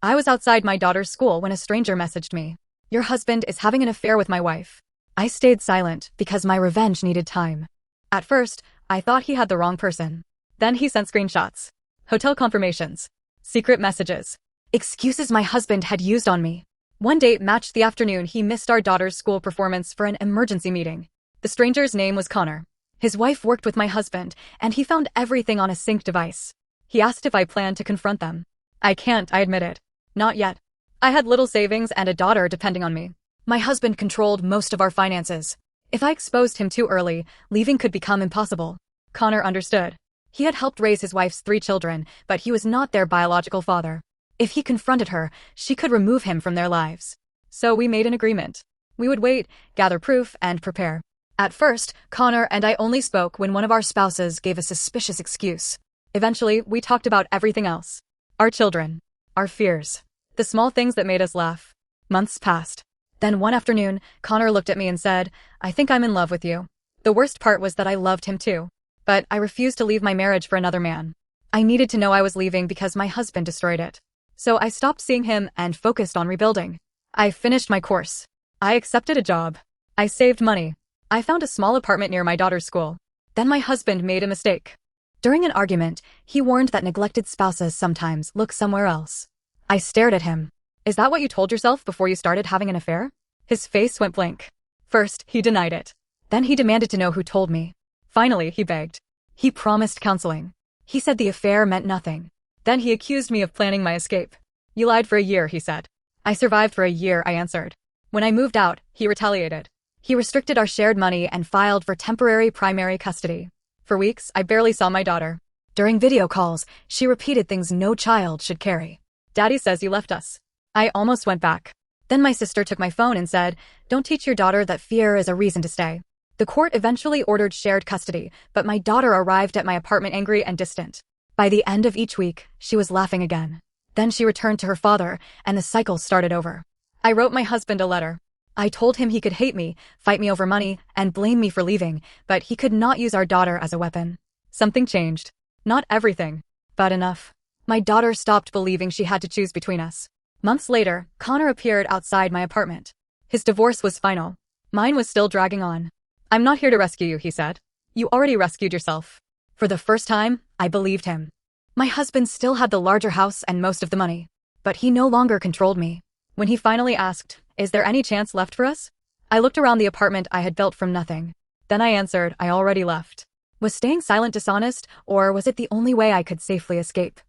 I was outside my daughter's school when a stranger messaged me. Your husband is having an affair with my wife. I stayed silent because my revenge needed time. At first, I thought he had the wrong person. Then he sent screenshots, hotel confirmations, secret messages, excuses my husband had used on me. One date matched the afternoon he missed our daughter's school performance for an emergency meeting. The stranger's name was Connor. His wife worked with my husband, and he found everything on a sync device. He asked if I planned to confront them. I can't, I admitted. Not yet. I had little savings and a daughter depending on me. My husband controlled most of our finances. If I exposed him too early, leaving could become impossible. Connor understood. He had helped raise his wife's 3 children, but he was not their biological father. If he confronted her, she could remove him from their lives. So we made an agreement. We would wait, gather proof, and prepare. At first, Connor and I only spoke when one of our spouses gave a suspicious excuse. Eventually, we talked about everything else. Our children. Our fears. The small things that made us laugh. Months passed. Then one afternoon, Connor looked at me and said, "I think I'm in love with you." The worst part was that I loved him too. But I refused to leave my marriage for another man. I needed to know I was leaving because my husband destroyed it. So I stopped seeing him and focused on rebuilding. I finished my course. I accepted a job. I saved money. I found a small apartment near my daughter's school. Then my husband made a mistake. During an argument, he warned that neglected spouses sometimes look somewhere else. I stared at him. "Is that what you told yourself before you started having an affair?" His face went blank. First, he denied it. Then he demanded to know who told me. Finally, he begged. He promised counseling. He said the affair meant nothing. Then he accused me of planning my escape. "You lied for a year," he said. "I survived for a year," I answered. When I moved out, he retaliated. He restricted our shared money and filed for temporary primary custody. For weeks, I barely saw my daughter. During video calls, she repeated things no child should carry. "Daddy says you left us." I almost went back. Then my sister took my phone and said, "Don't teach your daughter that fear is a reason to stay." The court eventually ordered shared custody, but my daughter arrived at my apartment angry and distant. By the end of each week, she was laughing again. Then she returned to her father, and the cycle started over. I wrote my husband a letter. I told him he could hate me, fight me over money, and blame me for leaving, but he could not use our daughter as a weapon. Something changed. Not everything, but enough. My daughter stopped believing she had to choose between us. Months later, Connor appeared outside my apartment. His divorce was final. Mine was still dragging on. "I'm not here to rescue you," he said. "You already rescued yourself." For the first time, I believed him. My husband still had the larger house and most of the money, but he no longer controlled me. When he finally asked, "Is there any chance left for us?" I looked around the apartment I had built from nothing. Then I answered, "I already left." Was staying silent dishonest, or was it the only way I could safely escape?